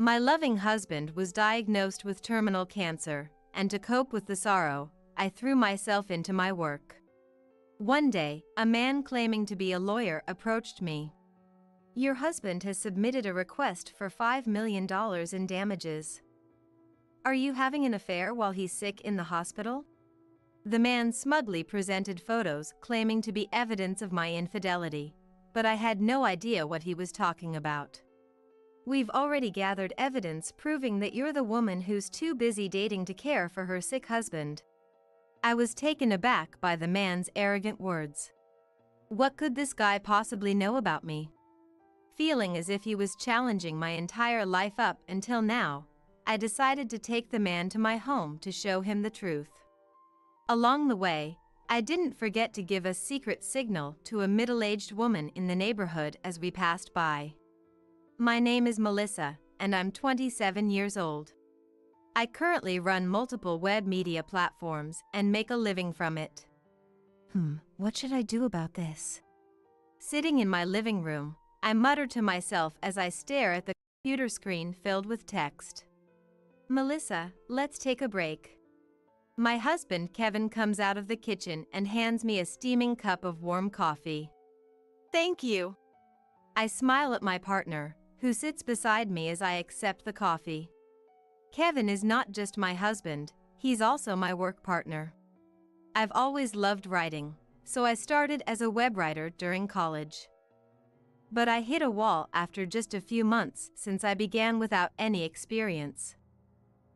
My loving husband was diagnosed with terminal cancer, and to cope with the sorrow, I threw myself into my work. One day, a man claiming to be a lawyer approached me. "Your husband has submitted a request for $5 million in damages. Are you having an affair while he's sick in the hospital?" The man smugly presented photos claiming to be evidence of my infidelity, but I had no idea what he was talking about. "We've already gathered evidence proving that you're the woman who's too busy dating to care for her sick husband." I was taken aback by the man's arrogant words. What could this guy possibly know about me? Feeling as if he was challenging my entire life up until now, I decided to take the man to my home to show him the truth. Along the way, I didn't forget to give a secret signal to a middle-aged woman in the neighborhood as we passed by. "My name is Melissa, and I'm 27 years old. I currently run multiple web media platforms and make a living from it." What should I do about this? Sitting in my living room, I mutter to myself as I stare at the computer screen filled with text. "Melissa, let's take a break." My husband Kevin comes out of the kitchen and hands me a steaming cup of warm coffee. "Thank you." I smile at my partner, who sits beside me as I accept the coffee. Kevin is not just my husband, he's also my work partner. I've always loved writing, so I started as a web writer during college. But I hit a wall after just a few months since I began without any experience.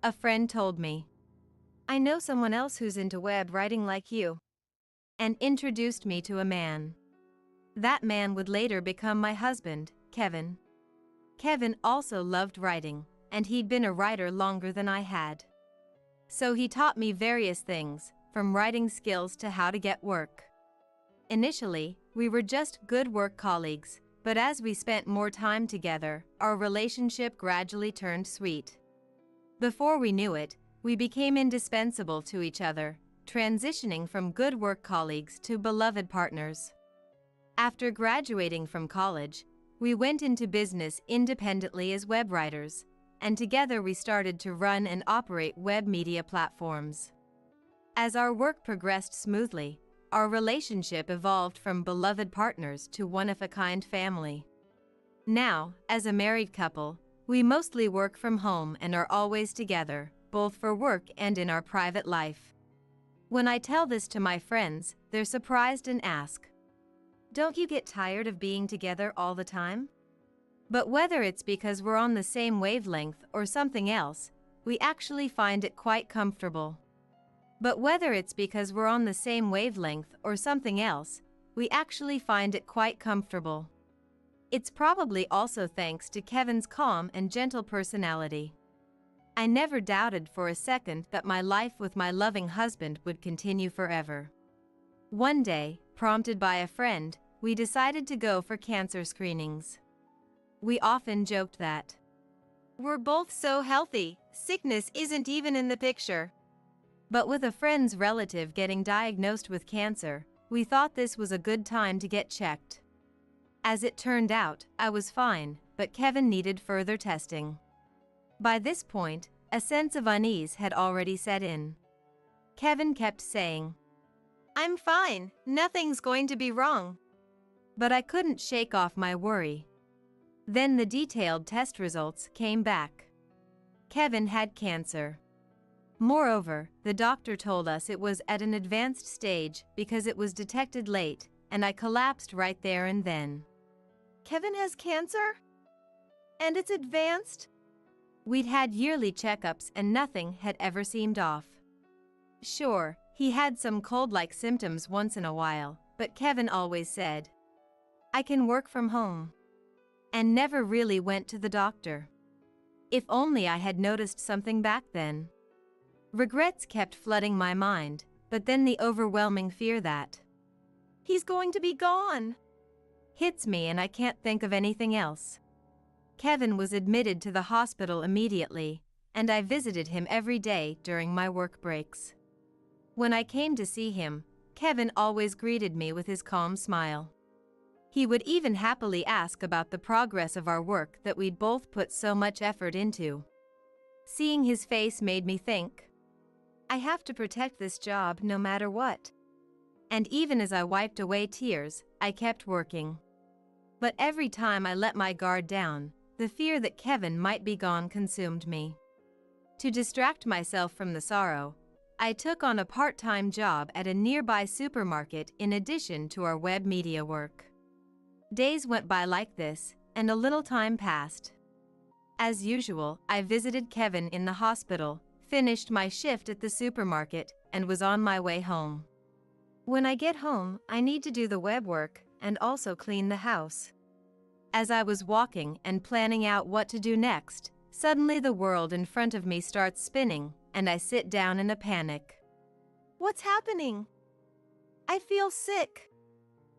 A friend told me, "I know someone else who's into web writing like you," and introduced me to a man. That man would later become my husband, Kevin. Kevin also loved writing, and he'd been a writer longer than I had. So he taught me various things, from writing skills to how to get work. Initially, we were just good work colleagues, but as we spent more time together, our relationship gradually turned sweet. Before we knew it, we became indispensable to each other, transitioning from good work colleagues to beloved partners. After graduating from college, we went into business independently as web writers, and together we started to run and operate web media platforms. As our work progressed smoothly, our relationship evolved from beloved partners to one-of-a-kind family. Now, as a married couple, we mostly work from home and are always together, both for work and in our private life. When I tell this to my friends, they're surprised and ask, "Don't you get tired of being together all the time?" But whether it's because we're on the same wavelength or something else, we actually find it quite comfortable. It's probably also thanks to Kevin's calm and gentle personality. I never doubted for a second that my life with my loving husband would continue forever. One day, prompted by a friend, we decided to go for cancer screenings. We often joked that, "We're both so healthy, sickness isn't even in the picture." But with a friend's relative getting diagnosed with cancer, we thought this was a good time to get checked. As it turned out, I was fine, but Kevin needed further testing. By this point, a sense of unease had already set in. Kevin kept saying, "I'm fine, nothing's going to be wrong." But I couldn't shake off my worry. Then the detailed test results came back. Kevin had cancer. Moreover, the doctor told us it was at an advanced stage because it was detected late, and I collapsed right there and then. "Kevin has cancer? And it's advanced?" We'd had yearly checkups and nothing had ever seemed off. Sure, he had some cold-like symptoms once in a while, but Kevin always said, "I can work from home," and never really went to the doctor. If only I had noticed something back then. Regrets kept flooding my mind, but then the overwhelming fear that he's going to be gone hits me and I can't think of anything else. Kevin was admitted to the hospital immediately, and I visited him every day during my work breaks. When I came to see him, Kevin always greeted me with his calm smile. He would even happily ask about the progress of our work that we'd both put so much effort into. Seeing his face made me think, I have to protect this job no matter what. And even as I wiped away tears, I kept working. But every time I let my guard down, the fear that Kevin might be gone consumed me. To distract myself from the sorrow, I took on a part-time job at a nearby supermarket in addition to our web media work. Days went by like this, and a little time passed. As usual, I visited Kevin in the hospital, finished my shift at the supermarket, and was on my way home. When I get home, I need to do the web work and also clean the house. As I was walking and planning out what to do next, suddenly the world in front of me starts spinning, and I sit down in a panic. What's happening? I feel sick.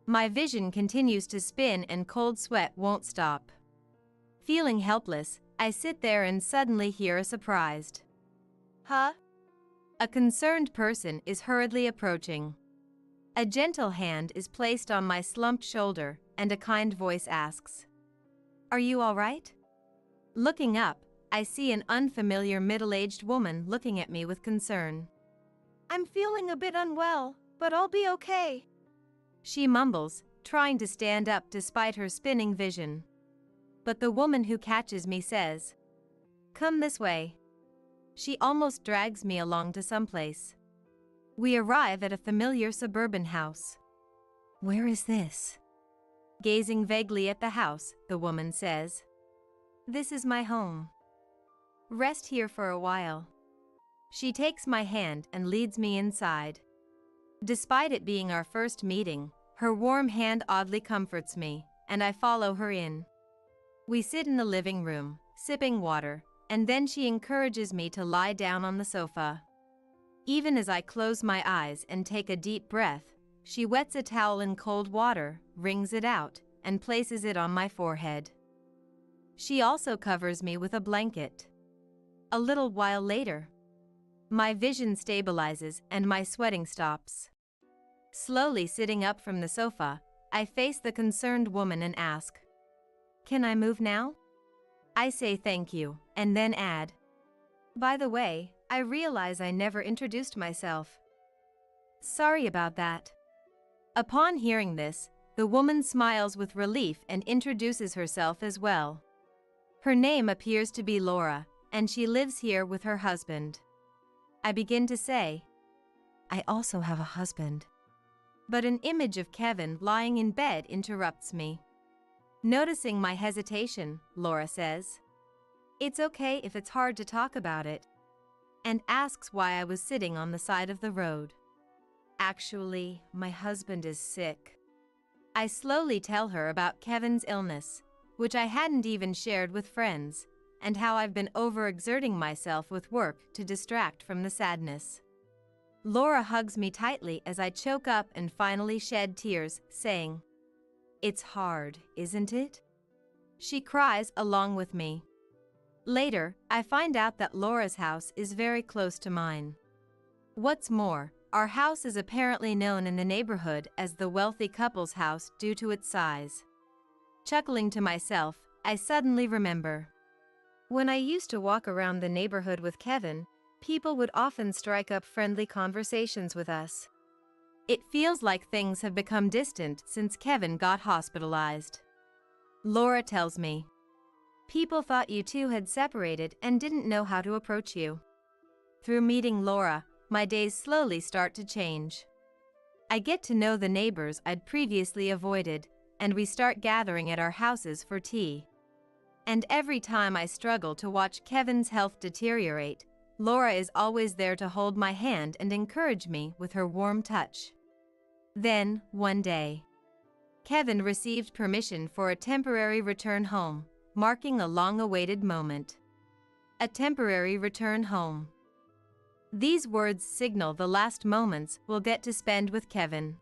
My vision continues to spin and cold sweat won't stop. Feeling helpless, I sit there and suddenly hear a surprised, "Huh?" A concerned person is hurriedly approaching. A gentle hand is placed on my slumped shoulder, and a kind voice asks, "Are you all right?" Looking up, I see an unfamiliar middle-aged woman looking at me with concern. "I'm feeling a bit unwell, but I'll be okay," she mumbles, trying to stand up despite her spinning vision. But the woman who catches me says, "Come this way." She almost drags me along to someplace. We arrive at a familiar suburban house. "Where is this?" Gazing vaguely at the house, the woman says, "This is my home. Rest here for a while." She takes my hand and leads me inside. Despite it being our first meeting, her warm hand oddly comforts me, and I follow her in. We sit in the living room, sipping water, and then she encourages me to lie down on the sofa. Even as I close my eyes and take a deep breath, she wets a towel in cold water, wrings it out, and places it on my forehead. She also covers me with a blanket. A little while later, my vision stabilizes and my sweating stops. Slowly sitting up from the sofa, I face the concerned woman and ask, "Can I move now?" I say thank you, and then add, "By the way, I realize I never introduced myself. Sorry about that." Upon hearing this, the woman smiles with relief and introduces herself as well. Her name appears to be Laura, and she lives here with her husband. I begin to say, "I also have a husband." But an image of Kevin lying in bed interrupts me. Noticing my hesitation, Laura says, "It's okay if it's hard to talk about it," and asks why I was sitting on the side of the road. "Actually, my husband is sick." I slowly tell her about Kevin's illness, which I hadn't even shared with friends, and how I've been overexerting myself with work to distract from the sadness. Laura hugs me tightly as I choke up and finally shed tears, saying, "It's hard, isn't it?" She cries along with me. Later, I find out that Laura's house is very close to mine. What's more, our house is apparently known in the neighborhood as the wealthy couple's house due to its size. Chuckling to myself, I suddenly remember. When I used to walk around the neighborhood with Kevin, people would often strike up friendly conversations with us. It feels like things have become distant since Kevin got hospitalized. Laura tells me, "People thought you two had separated and didn't know how to approach you." Through meeting Laura, my days slowly start to change. I get to know the neighbors I'd previously avoided, and we start gathering at our houses for tea. And every time I struggle to watch Kevin's health deteriorate, Laura is always there to hold my hand and encourage me with her warm touch. Then, one day, Kevin received permission for a temporary return home, marking a long-awaited moment. A temporary return home. These words signal the last moments we'll get to spend with Kevin.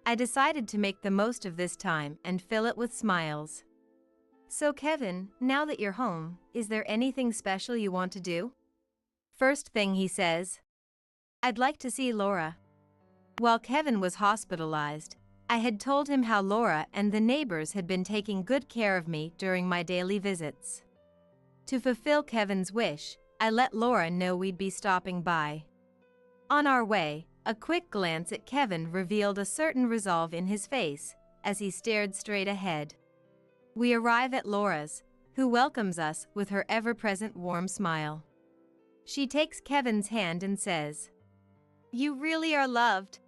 I decided to make the most of this time and fill it with smiles. "So Kevin, now that you're home, is there anything special you want to do?" First thing he says, "I'd like to see Laura." While Kevin was hospitalized, I had told him how Laura and the neighbors had been taking good care of me during my daily visits. To fulfill Kevin's wish, I let Laura know we'd be stopping by. On our way, a quick glance at Kevin revealed a certain resolve in his face as he stared straight ahead. We arrive at Laura's, who welcomes us with her ever-present warm smile. She takes Kevin's hand and says, "You really are loved."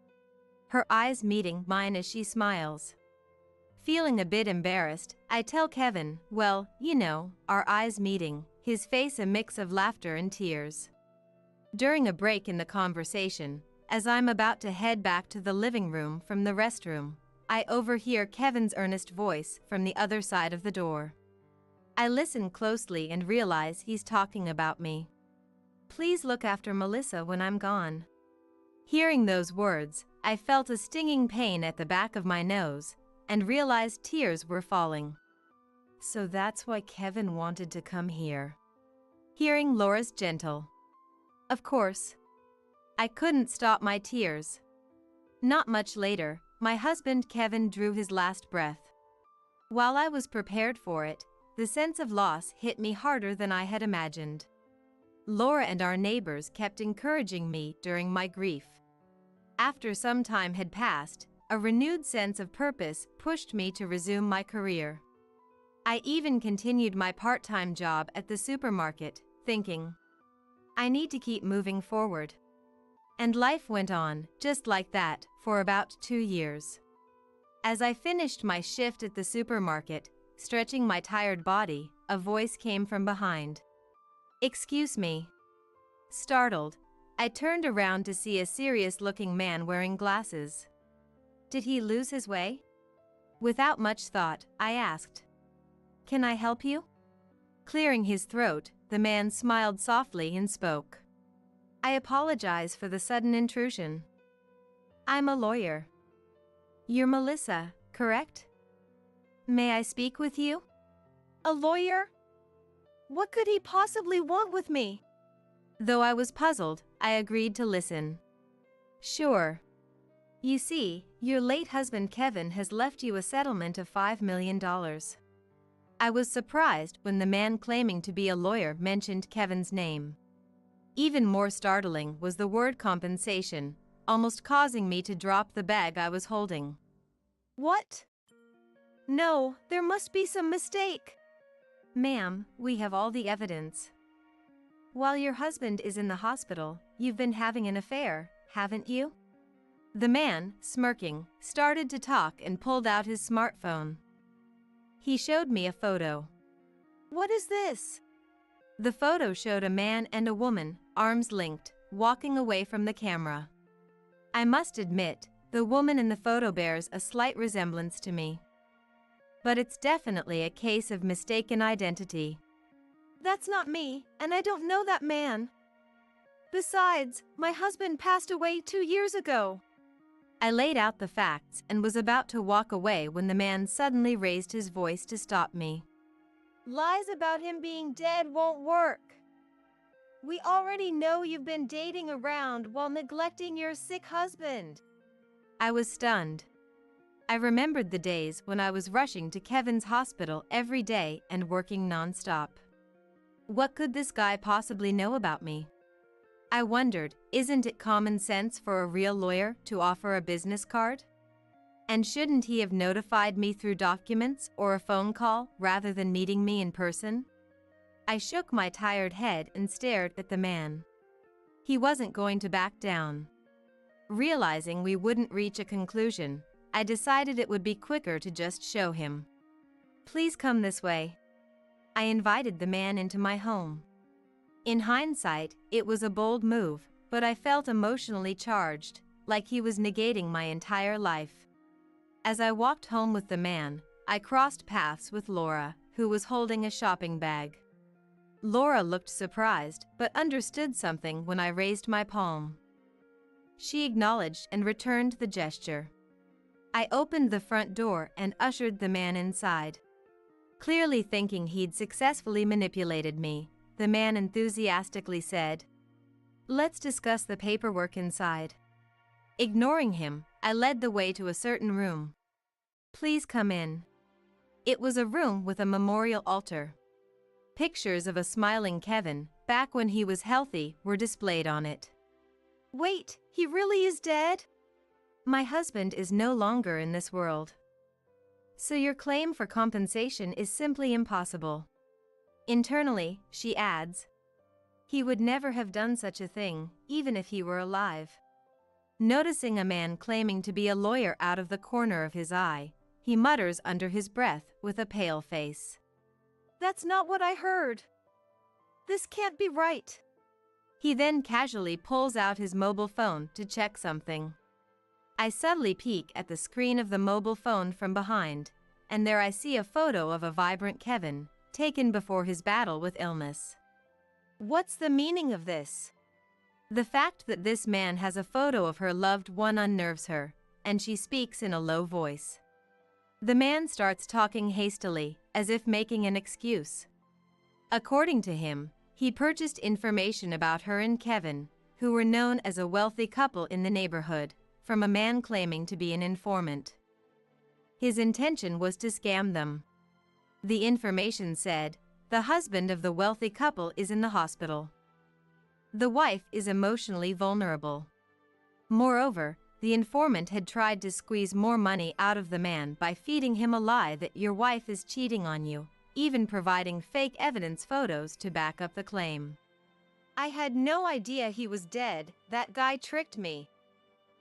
Her eyes meeting mine as she smiles. Feeling a bit embarrassed, I tell Kevin, well, you know, our eyes meeting, his face a mix of laughter and tears. During a break in the conversation, as I'm about to head back to the living room from the restroom, I overhear Kevin's earnest voice from the other side of the door. I listen closely and realize he's talking about me. "Please look after Melissa when I'm gone." Hearing those words, I felt a stinging pain at the back of my nose and realized tears were falling. So that's why Kevin wanted to come here. Hearing Laura's gentle, "Of course." I couldn't stop my tears. Not much later, my husband Kevin drew his last breath. While I was prepared for it, the sense of loss hit me harder than I had imagined. Laura and our neighbors kept encouraging me during my grief. After some time had passed, a renewed sense of purpose pushed me to resume my career. I even continued my part-time job at the supermarket, thinking, I need to keep moving forward. And life went on, just like that, for about 2 years. As I finished my shift at the supermarket, stretching my tired body, a voice came from behind. "Excuse me." Startled, I turned around to see a serious-looking man wearing glasses. Did he lose his way? Without much thought, I asked, "Can I help you?" Clearing his throat, the man smiled softly and spoke. "I apologize for the sudden intrusion. I'm a lawyer." "You're Melissa, correct? May I speak with you?" "A lawyer? What could he possibly want with me?" Though I was puzzled, I agreed to listen. "Sure. You see, your late husband Kevin has left you a settlement of $5 million. I was surprised when the man claiming to be a lawyer mentioned Kevin's name. Even more startling was the word compensation, almost causing me to drop the bag I was holding. "What? No, there must be some mistake." "Ma'am, we have all the evidence. While your husband is in the hospital, you've been having an affair, haven't you?" The man, smirking, started to talk and pulled out his smartphone. He showed me a photo. "What is this?" The photo showed a man and a woman, arms linked, walking away from the camera. I must admit, the woman in the photo bears a slight resemblance to me. But it's definitely a case of mistaken identity. "That's not me, and I don't know that man. Besides, my husband passed away 2 years ago." I laid out the facts and was about to walk away when the man suddenly raised his voice to stop me. "Lies about him being dead won't work. We already know you've been dating around while neglecting your sick husband." I was stunned. I remembered the days when I was rushing to Kevin's hospital every day and working non-stop. What could this guy possibly know about me? I wondered, isn't it common sense for a real lawyer to offer a business card? And shouldn't he have notified me through documents or a phone call rather than meeting me in person? I shook my tired head and stared at the man. He wasn't going to back down. Realizing we wouldn't reach a conclusion, I decided it would be quicker to just show him. "Please come this way." I invited the man into my home. In hindsight, it was a bold move, but I felt emotionally charged, like he was negating my entire life. As I walked home with the man, I crossed paths with Laura, who was holding a shopping bag. Laura looked surprised, but understood something when I raised my palm. She acknowledged and returned the gesture. I opened the front door and ushered the man inside. Clearly thinking he'd successfully manipulated me, the man enthusiastically said, "Let's discuss the paperwork inside." Ignoring him, I led the way to a certain room. "Please come in." It was a room with a memorial altar. Pictures of a smiling Kevin, back when he was healthy, were displayed on it. "Wait, he really is dead?" "My husband is no longer in this world. So your claim for compensation is simply impossible." Internally, she adds, "He would never have done such a thing, even if he were alive." Noticing a man claiming to be a lawyer out of the corner of his eye, he mutters under his breath with a pale face, "That's not what I heard. This can't be right." He then casually pulls out his mobile phone to check something. I subtly peek at the screen of the mobile phone from behind, and there I see a photo of a vibrant Kevin, taken before his battle with illness. What's the meaning of this? The fact that this man has a photo of her loved one unnerves her, and she speaks in a low voice. The man starts talking hastily, as if making an excuse. According to him, he purchased information about her and Kevin, who were known as a wealthy couple in the neighborhood, from a man claiming to be an informant. His intention was to scam them. The information said, the husband of the wealthy couple is in the hospital. The wife is emotionally vulnerable. Moreover, the informant had tried to squeeze more money out of the man by feeding him a lie that your wife is cheating on you, even providing fake evidence photos to back up the claim. "I had no idea he was dead. That guy tricked me."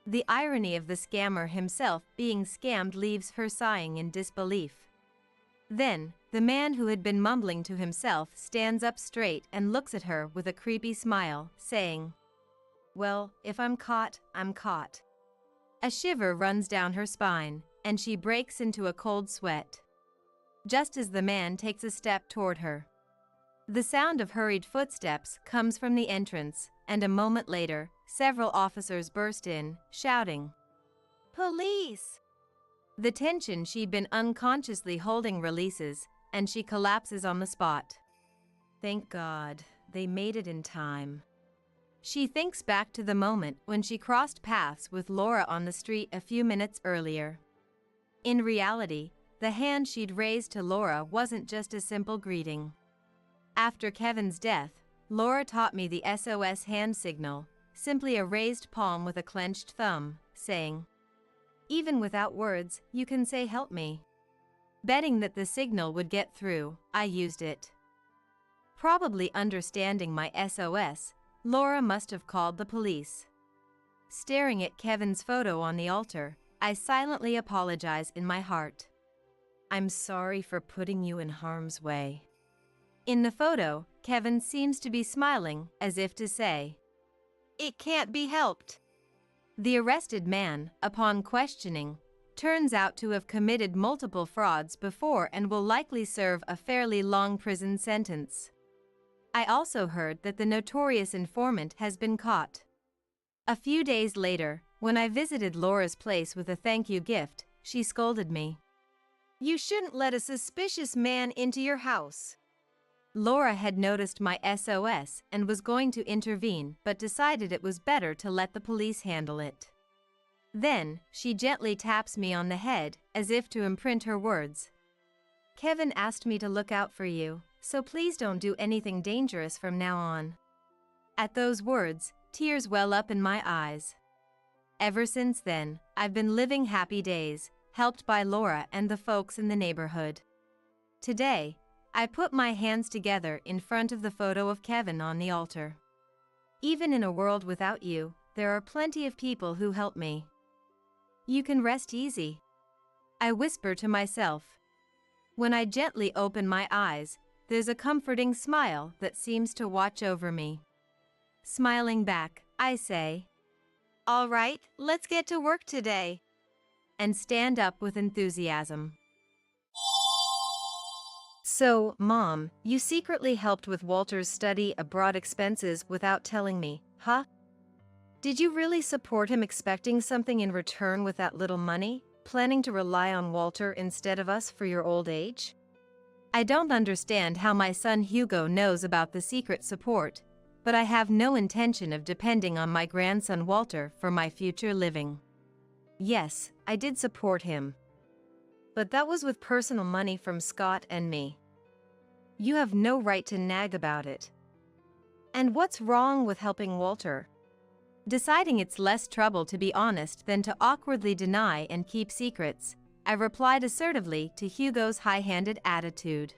The irony of the scammer himself being scammed leaves her sighing in disbelief. Then, the man who had been mumbling to himself stands up straight and looks at her with a creepy smile, saying, "Well, if I'm caught, I'm caught." A shiver runs down her spine, and she breaks into a cold sweat. Just as the man takes a step toward her. The sound of hurried footsteps comes from the entrance, and a moment later, several officers burst in, shouting, "Police!" The tension she'd been unconsciously holding releases, and she collapses on the spot. Thank God, they made it in time. She thinks back to the moment when she crossed paths with Laura on the street a few minutes earlier. In reality, the hand she'd raised to Laura wasn't just a simple greeting. After Kevin's death, Laura taught me the SOS hand signal, simply a raised palm with a clenched thumb, saying, "Even without words, you can say help me." Betting that the signal would get through, I used it. Probably understanding my SOS, Laura must have called the police. Staring at Kevin's photo on the altar, I silently apologize in my heart. "I'm sorry for putting you in harm's way." In the photo, Kevin seems to be smiling, as if to say, "It can't be helped." The arrested man, upon questioning, turns out to have committed multiple frauds before and will likely serve a fairly long prison sentence. I also heard that the notorious informant has been caught. A few days later, when I visited Laura's place with a thank you gift, she scolded me. "You shouldn't let a suspicious man into your house." Laura had noticed my SOS and was going to intervene but decided it was better to let the police handle it. Then, she gently taps me on the head, as if to imprint her words. "Kevin asked me to look out for you, so please don't do anything dangerous from now on." At those words, tears well up in my eyes. Ever since then, I've been living happy days, helped by Laura and the folks in the neighborhood. Today, I put my hands together in front of the photo of Kevin on the altar. Even in a world without you, there are plenty of people who help me. You can rest easy. I whisper to myself. When I gently open my eyes, there's a comforting smile that seems to watch over me. Smiling back, I say, "All right, let's get to work today," and stand up with enthusiasm. So, Mom, you secretly helped with Walter's study abroad expenses without telling me, huh? Did you really support him expecting something in return with that little money, planning to rely on Walter instead of us for your old age? I don't understand how my son Hugo knows about the secret support, but I have no intention of depending on my grandson Walter for my future living. Yes, I did support him. But that was with personal money from Scott and me. You have no right to nag about it. And what's wrong with helping Walter? Deciding it's less trouble to be honest than to awkwardly deny and keep secrets, I replied assertively to Hugo's high-handed attitude.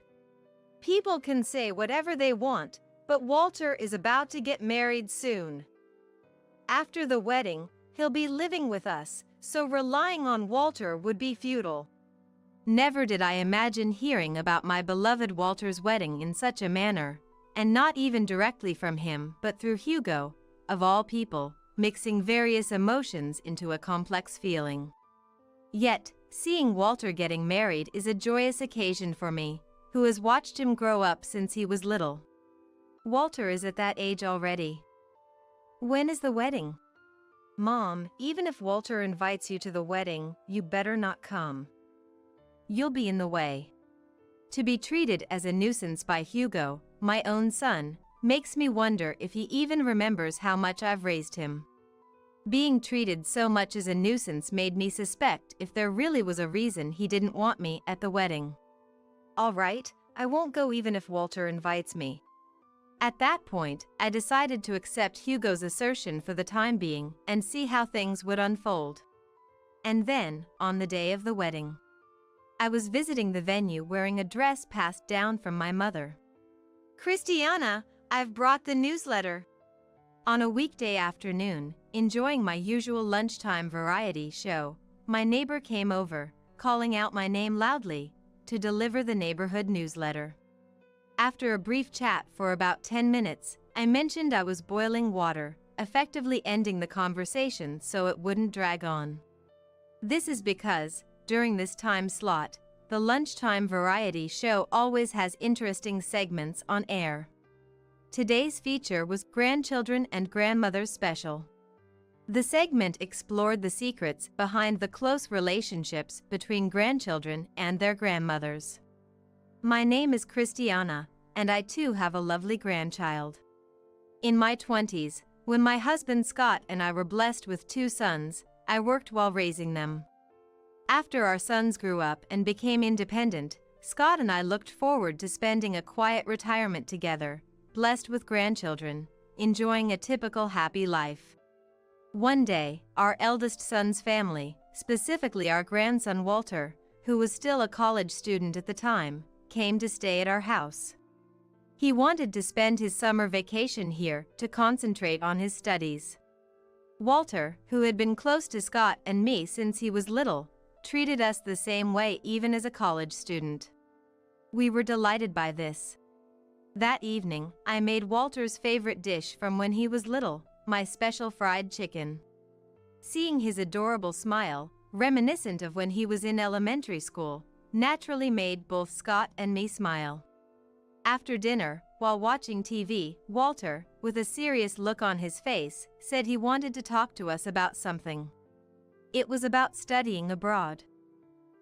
People can say whatever they want, but Walter is about to get married soon. After the wedding, he'll be living with us, so relying on Walter would be futile. Never did I imagine hearing about my beloved Walter's wedding in such a manner, and not even directly from him but through Hugo, of all people, mixing various emotions into a complex feeling. Yet, seeing Walter getting married is a joyous occasion for me, who has watched him grow up since he was little. Walter is at that age already. When is the wedding? Mom, even if Walter invites you to the wedding, you better not come. You'll be in the way. To be treated as a nuisance by Hugo, my own son, makes me wonder if he even remembers how much I've raised him. Being treated so much as a nuisance made me suspect if there really was a reason he didn't want me at the wedding. All right, I won't go even if Walter invites me. At that point, I decided to accept Hugo's assertion for the time being and see how things would unfold. And then, on the day of the wedding, I was visiting the venue wearing a dress passed down from my mother. Christiana, I've brought the newsletter. On a weekday afternoon, enjoying my usual lunchtime variety show, my neighbor came over, calling out my name loudly, to deliver the neighborhood newsletter. After a brief chat for about 10 minutes, I mentioned I was boiling water, effectively ending the conversation so it wouldn't drag on. This is because, during this time slot, the lunchtime variety show always has interesting segments on air. Today's feature was Grandchildren and Grandmothers Special. The segment explored the secrets behind the close relationships between grandchildren and their grandmothers. My name is Christiana, and I too have a lovely grandchild. In my 20s, when my husband Scott and I were blessed with 2 sons, I worked while raising them. After our sons grew up and became independent, Scott and I looked forward to spending a quiet retirement together, blessed with grandchildren, enjoying a typical happy life. One day, our eldest son's family, specifically our grandson Walter, who was still a college student at the time, came to stay at our house. He wanted to spend his summer vacation here to concentrate on his studies. Walter, who had been close to Scott and me since he was little, treated us the same way even as a college student. We were delighted by this. That evening, I made Walter's favorite dish from when he was little, my special fried chicken. Seeing his adorable smile, reminiscent of when he was in elementary school, naturally made both Scott and me smile. After dinner, while watching TV, Walter, with a serious look on his face, said he wanted to talk to us about something. It was about studying abroad.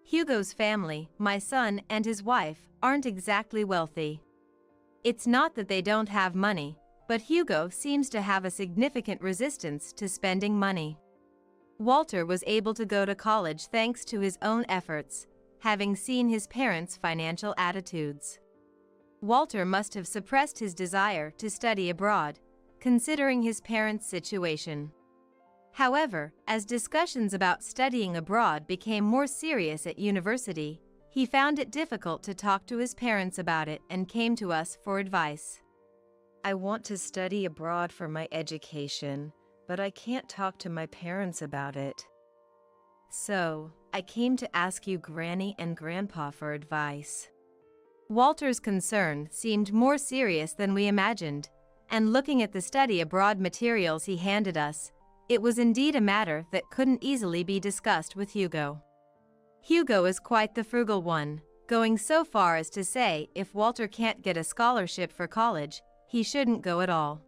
Hugo's family, my son and his wife, aren't exactly wealthy. It's not that they don't have money, but Hugo seems to have a significant resistance to spending money. Walter was able to go to college thanks to his own efforts, having seen his parents' financial attitudes. Walter must have suppressed his desire to study abroad, considering his parents' situation. However, as discussions about studying abroad became more serious at university, he found it difficult to talk to his parents about it and came to us for advice. I want to study abroad for my education, but I can't talk to my parents about it. So, I came to ask you, Granny and Grandpa, for advice. Walter's concern seemed more serious than we imagined, and looking at the study abroad materials he handed us, it was indeed a matter that couldn't easily be discussed with Hugo. Hugo is quite the frugal one, going so far as to say if Walter can't get a scholarship for college, he shouldn't go at all.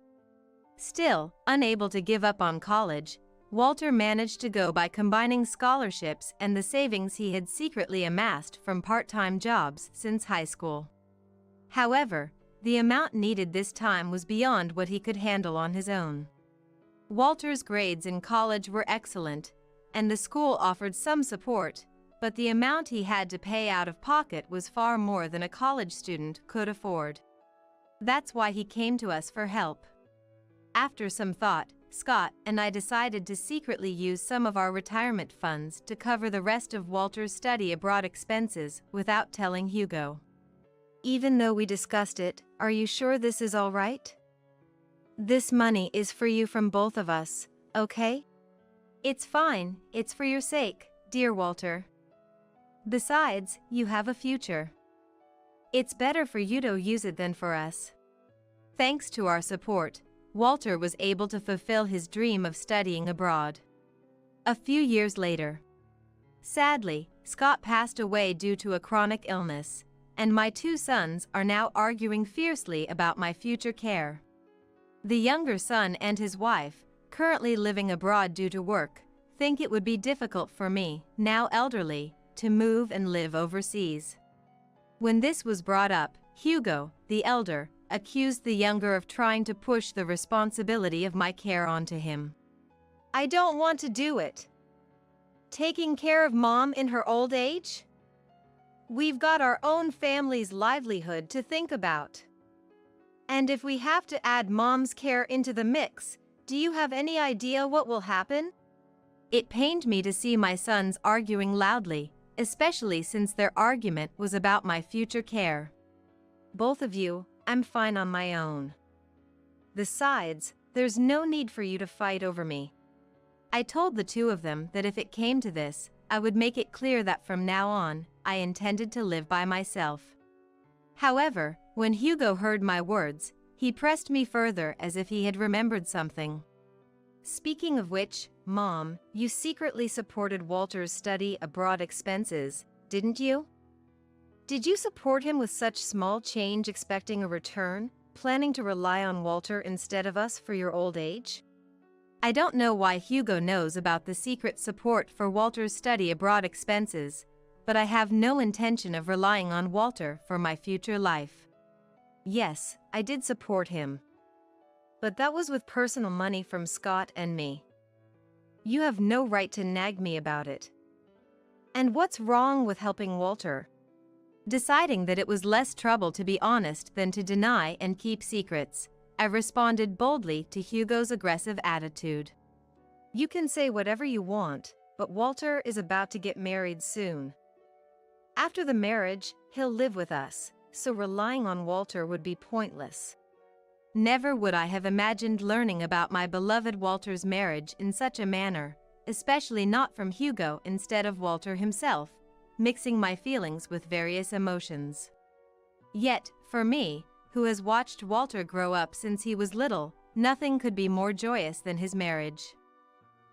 Still, unable to give up on college, Walter managed to go by combining scholarships and the savings he had secretly amassed from part-time jobs since high school. However, the amount needed this time was beyond what he could handle on his own. Walter's grades in college were excellent, and the school offered some support, but the amount he had to pay out of pocket was far more than a college student could afford. That's why he came to us for help. After some thought, Scott and I decided to secretly use some of our retirement funds to cover the rest of Walter's study abroad expenses without telling Hugo. Even though we discussed it, are you sure this is all right? This money is for you from both of us, okay? It's fine, it's for your sake, dear Walter. Besides, you have a future. It's better for you to use it than for us. Thanks to our support, Walter was able to fulfill his dream of studying abroad. A few years later, sadly, Scott passed away due to a chronic illness, and my two sons are now arguing fiercely about my future care. The younger son and his wife, currently living abroad due to work, think it would be difficult for me, now elderly, to move and live overseas. When this was brought up, Hugo, the elder, accused the younger of trying to push the responsibility of my care onto him. I don't want to do it. Taking care of Mom in her old age? We've got our own family's livelihood to think about. And if we have to add Mom's care into the mix, do you have any idea what will happen? It pained me to see my sons arguing loudly, especially since their argument was about my future care. Both of you, I'm fine on my own. Besides, there's no need for you to fight over me. I told the two of them that if it came to this, I would make it clear that from now on, I intended to live by myself. However, when Hugo heard my words, he pressed me further as if he had remembered something. Speaking of which, Mom, you secretly supported Walter's study abroad expenses, didn't you? Did you support him with such small change expecting a return, planning to rely on Walter instead of us for your old age? I don't know why Hugo knows about the secret support for Walter's study abroad expenses, but I have no intention of relying on Walter for my future life. Yes, I did support him. But that was with personal money from Scott and me. You have no right to nag me about it. And what's wrong with helping Walter? Deciding that it was less trouble to be honest than to deny and keep secrets, I responded boldly to Hugo's aggressive attitude. You can say whatever you want, but Walter is about to get married soon. After the marriage, he'll live with us, so relying on Walter would be pointless. Never would I have imagined learning about my beloved Walter's marriage in such a manner, especially not from Hugo instead of Walter himself, mixing my feelings with various emotions. Yet, for me, who has watched Walter grow up since he was little, nothing could be more joyous than his marriage.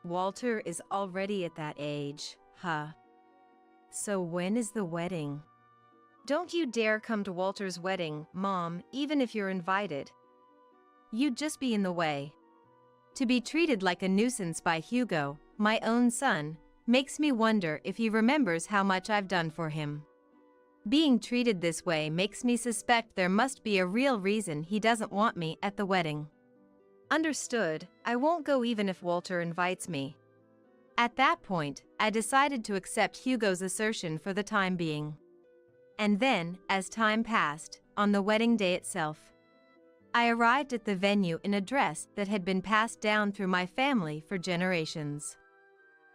Walter is already at that age, huh? So when is the wedding? Don't you dare come to Walter's wedding, Mom, even if you're invited. You'd just be in the way. To be treated like a nuisance by Hugo, my own son, makes me wonder if he remembers how much I've done for him. Being treated this way makes me suspect there must be a real reason he doesn't want me at the wedding. Understood, I won't go even if Walter invites me. At that point, I decided to accept Hugo's assertion for the time being. And then, as time passed, on the wedding day itself, I arrived at the venue in a dress that had been passed down through my family for generations.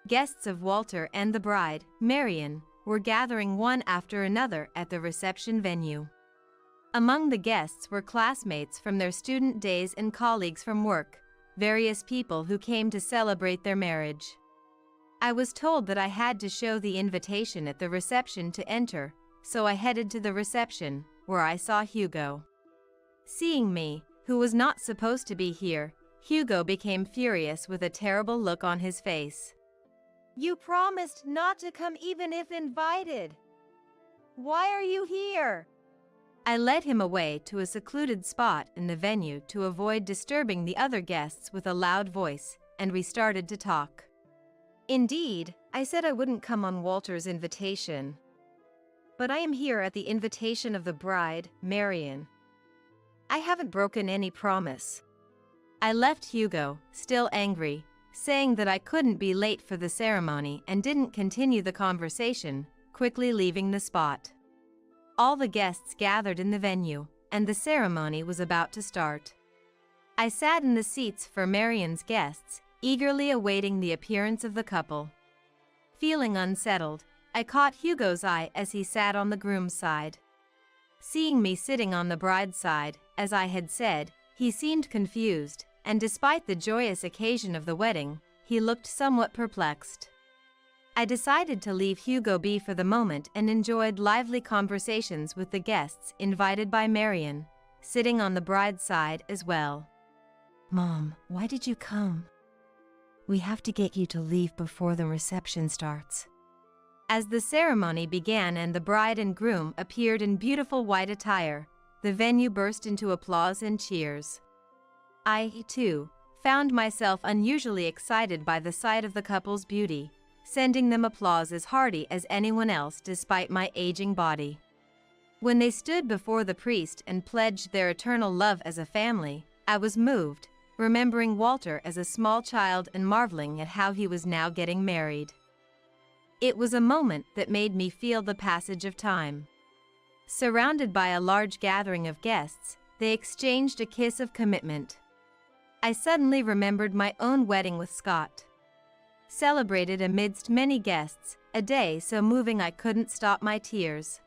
Guests of Walter and the bride, Marion, were gathering one after another at the reception venue. Among the guests were classmates from their student days and colleagues from work, various people who came to celebrate their marriage. I was told that I had to show the invitation at the reception to enter, so I headed to the reception, where I saw Hugo. Seeing me, who was not supposed to be here, Hugo became furious with a terrible look on his face. You promised not to come even if invited. Why are you here? I led him away to a secluded spot in the venue to avoid disturbing the other guests with a loud voice, and we started to talk. Indeed, I said I wouldn't come on Walter's invitation. But I am here at the invitation of the bride, Marion. I haven't broken any promise. I left Hugo, still angry, saying that I couldn't be late for the ceremony and didn't continue the conversation, quickly leaving the spot. All the guests gathered in the venue, and the ceremony was about to start. I sat in the seats for Marian's guests, eagerly awaiting the appearance of the couple. Feeling unsettled, I caught Hugo's eye as he sat on the groom's side. Seeing me sitting on the bride's side, as I had said, he seemed confused, and despite the joyous occasion of the wedding, he looked somewhat perplexed. I decided to leave Hugo be for the moment and enjoyed lively conversations with the guests invited by Marian, sitting on the bride's side as well. Mom, why did you come? We have to get you to leave before the reception starts. As the ceremony began and the bride and groom appeared in beautiful white attire, the venue burst into applause and cheers. I, too, found myself unusually excited by the sight of the couple's beauty, sending them applause as hearty as anyone else despite my aging body. When they stood before the priest and pledged their eternal love as a family, I was moved, remembering Walter as a small child and marveling at how he was now getting married. It was a moment that made me feel the passage of time. Surrounded by a large gathering of guests, they exchanged a kiss of commitment. I suddenly remembered my own wedding with Scott. Celebrated amidst many guests, a day so moving I couldn't stop my tears.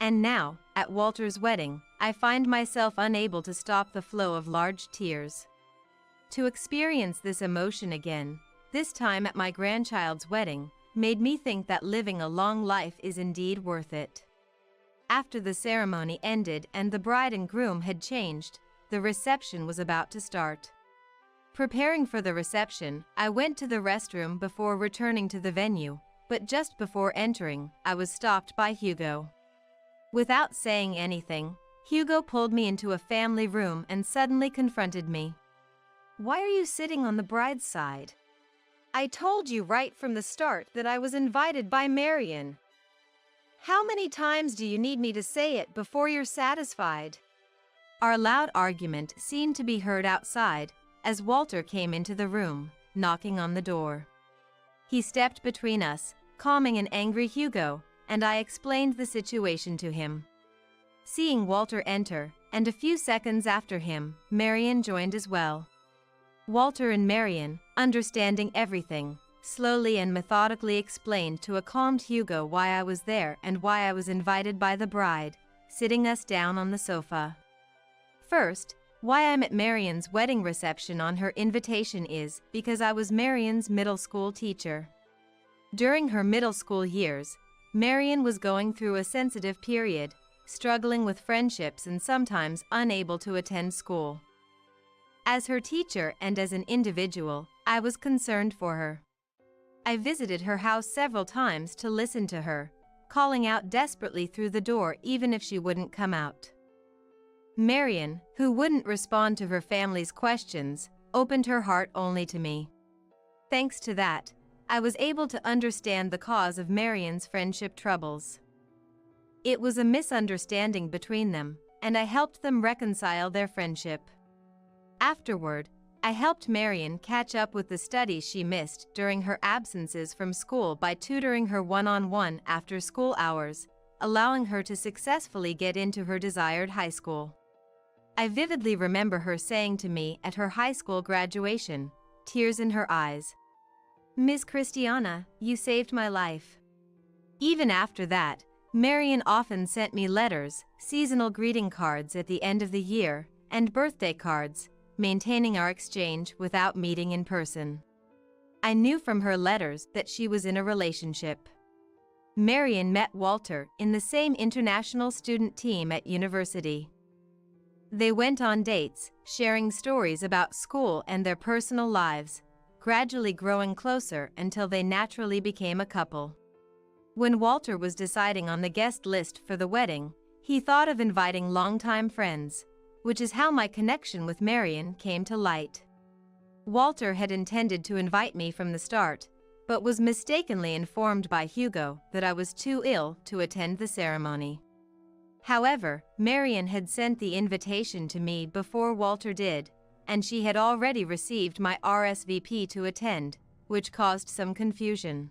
And now, at Walter's wedding, I find myself unable to stop the flow of large tears. To experience this emotion again, this time at my grandchild's wedding, made me think that living a long life is indeed worth it. After the ceremony ended and the bride and groom had changed, the reception was about to start. Preparing for the reception, I went to the restroom before returning to the venue, but just before entering, I was stopped by Hugo. Without saying anything, Hugo pulled me into a family room and suddenly confronted me. "Why are you sitting on the bride's side? I told you right from the start that I was invited by Marian. How many times do you need me to say it before you're satisfied?" Our loud argument seemed to be heard outside as Walter came into the room, knocking on the door. He stepped between us, calming an angry Hugo, and I explained the situation to him. Seeing Walter enter, and a few seconds after him, Marian joined as well. Walter and Marian, understanding everything, slowly and methodically explained to a calmed Hugo why I was there and why I was invited by the bride, sitting us down on the sofa. First, why I'm at Marian's wedding reception on her invitation is because I was Marian's middle school teacher. During her middle school years, Marian was going through a sensitive period, struggling with friendships and sometimes unable to attend school. As her teacher and as an individual, I was concerned for her. I visited her house several times to listen to her, calling out desperately through the door even if she wouldn't come out. Marian, who wouldn't respond to her family's questions, opened her heart only to me. Thanks to that, I was able to understand the cause of Marian's friendship troubles. It was a misunderstanding between them, and I helped them reconcile their friendship. Afterward, I helped Marian catch up with the studies she missed during her absences from school by tutoring her one-on-one after school hours, allowing her to successfully get into her desired high school. I vividly remember her saying to me at her high school graduation, tears in her eyes, "Miss Christiana, you saved my life." Even after that, Marian often sent me letters, seasonal greeting cards at the end of the year, and birthday cards, maintaining our exchange without meeting in person. I knew from her letters that she was in a relationship. Marian met Walter in the same international student team at university. They went on dates, sharing stories about school and their personal lives, gradually growing closer until they naturally became a couple. When Walter was deciding on the guest list for the wedding, he thought of inviting longtime friends, which is how my connection with Marian came to light. Walter had intended to invite me from the start, but was mistakenly informed by Hugo that I was too ill to attend the ceremony. However, Marian had sent the invitation to me before Walter did, and she had already received my RSVP to attend, which caused some confusion.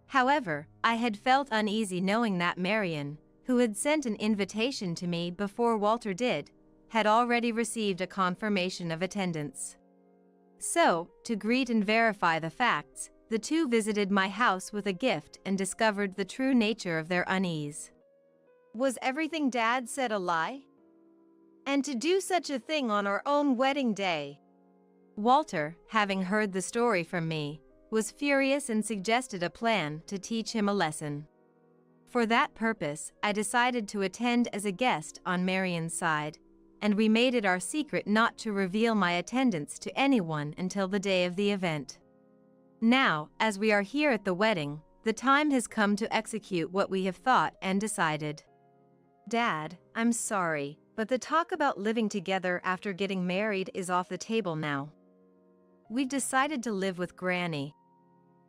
However, I had felt uneasy knowing that Marion, who had sent an invitation to me before Walter did, had already received a confirmation of attendance. So, to greet and verify the facts, the two visited my house with a gift and discovered the true nature of their unease. Was everything Dad said a lie? And to do such a thing on our own wedding day? Walter, having heard the story from me, was furious and suggested a plan to teach him a lesson. For that purpose, I decided to attend as a guest on Marion's side, and we made it our secret not to reveal my attendance to anyone until the day of the event. Now, as we are here at the wedding, the time has come to execute what we have thought and decided. Dad, I'm sorry, but the talk about living together after getting married is off the table now. We've decided to live with Granny.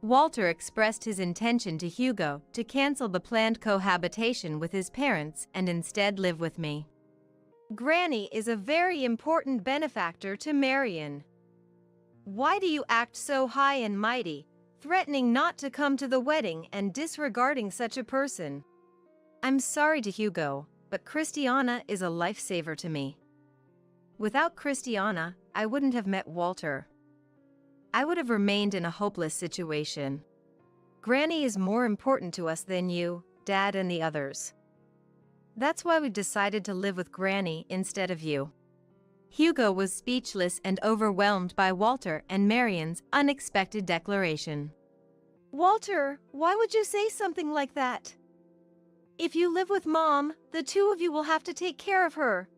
Walter expressed his intention to Hugo to cancel the planned cohabitation with his parents and instead live with me. Granny is a very important benefactor to Marion. Why do you act so high and mighty, threatening not to come to the wedding and disregarding such a person? I'm sorry to Hugo, but Christiana is a lifesaver to me. Without Christiana, I wouldn't have met Walter. I would have remained in a hopeless situation. Granny is more important to us than you, Dad, and the others. That's why we decided to live with Granny instead of you. Hugo was speechless and overwhelmed by Walter and Marion's unexpected declaration. Walter, why would you say something like that? If you live with Mom, the two of you will have to take care of her.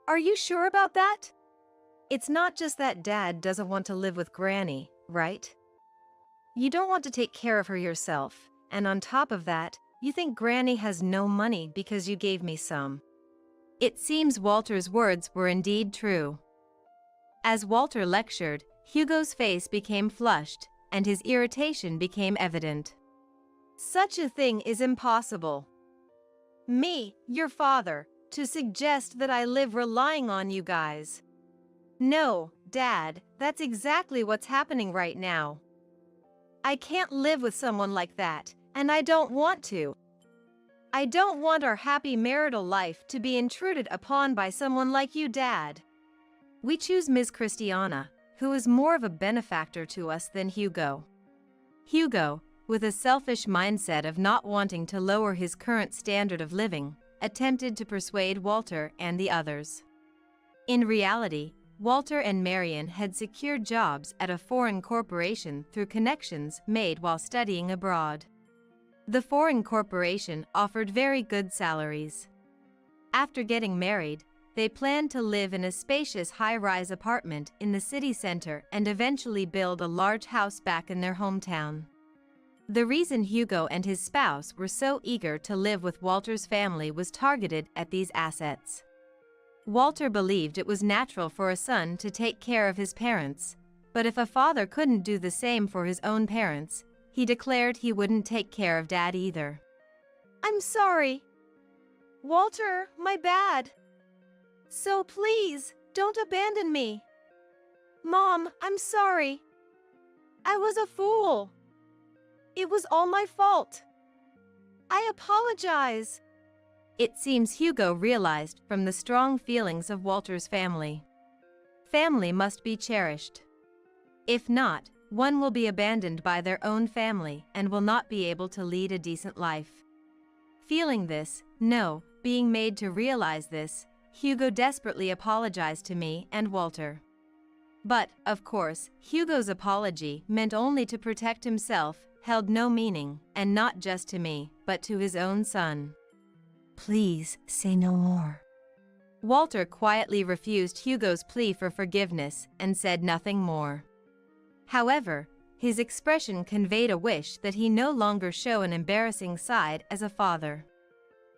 Are you sure about that? It's not just that Dad doesn't want to live with Granny, right? You don't want to take care of her yourself, and on top of that, you think Granny has no money because you gave me some. It seems Walter's words were indeed true. As Walter lectured, Hugo's face became flushed, and his irritation became evident. Such a thing is impossible. Me, your father, to suggest that I live relying on you guys. No, Dad, that's exactly what's happening right now. I can't live with someone like that, and I don't want to. I don't want our happy marital life to be intruded upon by someone like you, Dad. We choose Ms. Christiana, who is more of a benefactor to us than Hugo. Hugo, with a selfish mindset of not wanting to lower his current standard of living, attempted to persuade Walter and the others. In reality, Walter and Marion had secured jobs at a foreign corporation through connections made while studying abroad. The foreign corporation offered very good salaries. After getting married, they planned to live in a spacious high-rise apartment in the city center and eventually build a large house back in their hometown. The reason Hugo and his spouse were so eager to live with Walter's family was targeted at these assets. Walter believed it was natural for a son to take care of his parents, but if a father couldn't do the same for his own parents, he declared he wouldn't take care of Dad either. I'm sorry. Walter, my bad. So please, don't abandon me. Mom, I'm sorry. I was a fool. It was all my fault. I apologize. It seems Hugo realized from the strong feelings of Walter's family. Family must be cherished. If not, one will be abandoned by their own family and will not be able to lead a decent life. Feeling this, being made to realize this, Hugo desperately apologized to me and Walter. But, of course, Hugo's apology meant only to protect himself, held no meaning, and not just to me, but to his own son. Please, say no more. Walter quietly refused Hugo's plea for forgiveness and said nothing more. However, his expression conveyed a wish that he no longer show an embarrassing side as a father.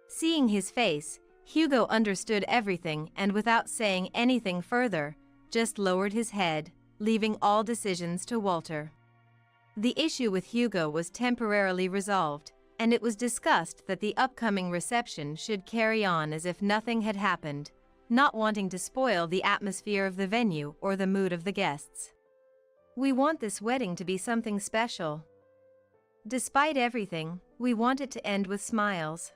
Seeing his face, Hugo understood everything and without saying anything further, just lowered his head, leaving all decisions to Walter. The issue with Hugo was temporarily resolved, and it was discussed that the upcoming reception should carry on as if nothing had happened, not wanting to spoil the atmosphere of the venue or the mood of the guests. We want this wedding to be something special. Despite everything, we want it to end with smiles.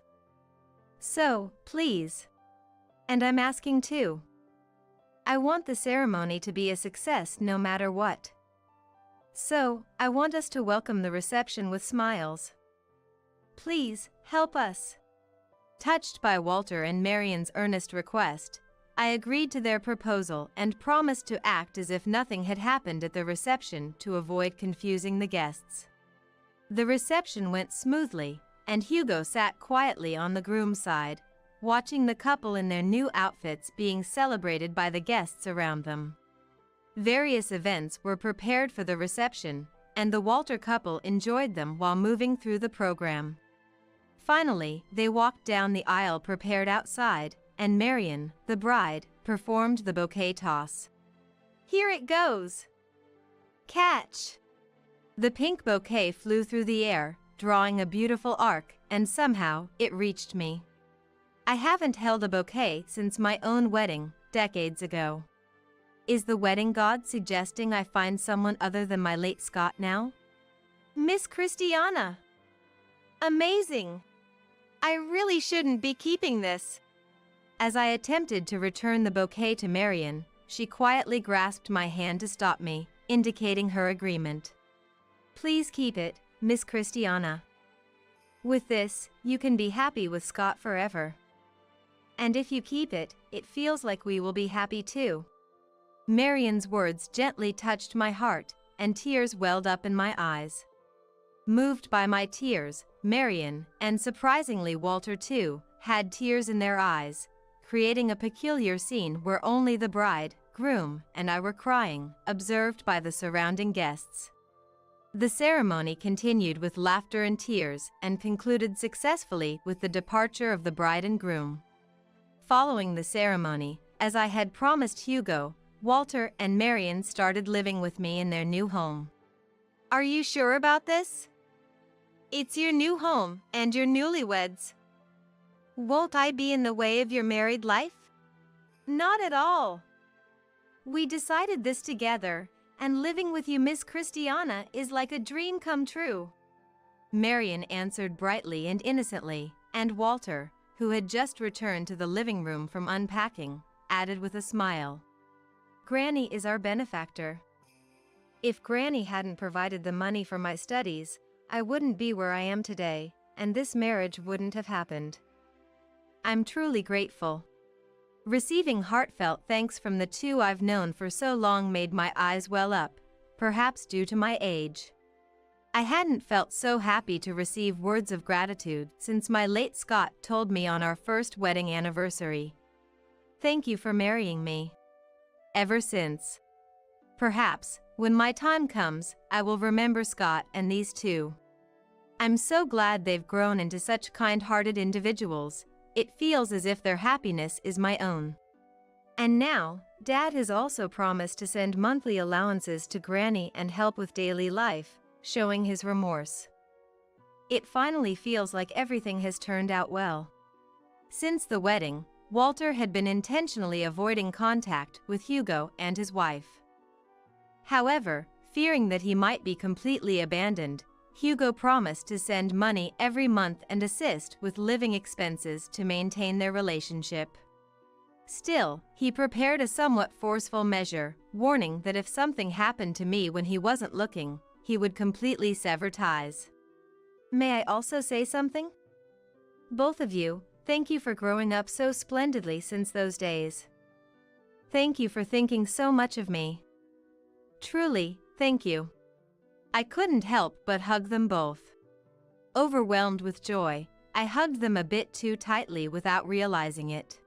So, please. And I'm asking too. I want the ceremony to be a success no matter what. So, I want us to welcome the reception with smiles. Please, help us. Touched by Walter and Marion's earnest request, I agreed to their proposal and promised to act as if nothing had happened at the reception to avoid confusing the guests. The reception went smoothly, and Hugo sat quietly on the groom's side, watching the couple in their new outfits being celebrated by the guests around them. Various events were prepared for the reception, and the Walter couple enjoyed them while moving through the program. Finally, they walked down the aisle prepared outside, and Marion, the bride, performed the bouquet toss. Here it goes! Catch! The pink bouquet flew through the air, drawing a beautiful arc, and somehow, it reached me. I haven't held a bouquet since my own wedding, decades ago. Is the wedding god suggesting I find someone other than my late Scott now? Miss Christiana! Amazing! I really shouldn't be keeping this. As I attempted to return the bouquet to Marion, she quietly grasped my hand to stop me, indicating her agreement. Please keep it, Miss Christiana. With this, you can be happy with Scott forever. And if you keep it, it feels like we will be happy too. Marion's words gently touched my heart, and tears welled up in my eyes. Moved by my tears, Marion, and surprisingly Walter too, had tears in their eyes, creating a peculiar scene where only the bride, groom, and I were crying, observed by the surrounding guests. The ceremony continued with laughter and tears, and concluded successfully with the departure of the bride and groom. Following the ceremony, as I had promised Hugo, Walter and Marion started living with me in their new home. Are you sure about this? It's your new home and your newlyweds. Won't I be in the way of your married life? Not at all. We decided this together, and living with you, Miss Christiana, is like a dream come true. Marion answered brightly and innocently, and Walter, who had just returned to the living room from unpacking, added with a smile. Granny is our benefactor. If Granny hadn't provided the money for my studies, I wouldn't be where I am today, and this marriage wouldn't have happened. I'm truly grateful. Receiving heartfelt thanks from the two I've known for so long made my eyes well up, perhaps due to my age. I hadn't felt so happy to receive words of gratitude since my late Scott told me on our first wedding anniversary. Thank you for marrying me. Ever since. Perhaps, when my time comes, I will remember Scott and these two. I'm so glad they've grown into such kind-hearted individuals. It feels as if their happiness is my own. And now, Dad has also promised to send monthly allowances to Granny and help with daily life, showing his remorse. It finally feels like everything has turned out well. Since the wedding, Walter had been intentionally avoiding contact with Hugo and his wife. However, fearing that he might be completely abandoned, Hugo promised to send money every month and assist with living expenses to maintain their relationship. Still, he prepared a somewhat forceful measure, warning that if something happened to me when he wasn't looking, he would completely sever ties. May I also say something? Both of you, thank you for growing up so splendidly since those days. Thank you for thinking so much of me. Truly, thank you. I couldn't help but hug them both. Overwhelmed with joy, I hugged them a bit too tightly without realizing it.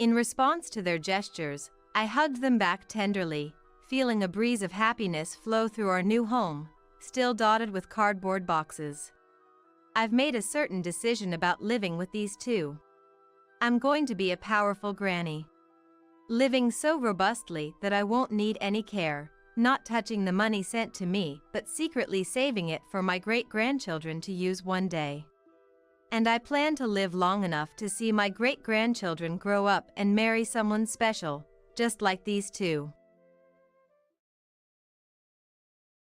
In response to their gestures, I hugged them back tenderly, feeling a breeze of happiness flow through our new home, still dotted with cardboard boxes. I've made a certain decision about living with these two. I'm going to be a powerful granny. Living so robustly that I won't need any care, not touching the money sent to me, but secretly saving it for my great-grandchildren to use one day. And I plan to live long enough to see my great-grandchildren grow up and marry someone special, just like these two.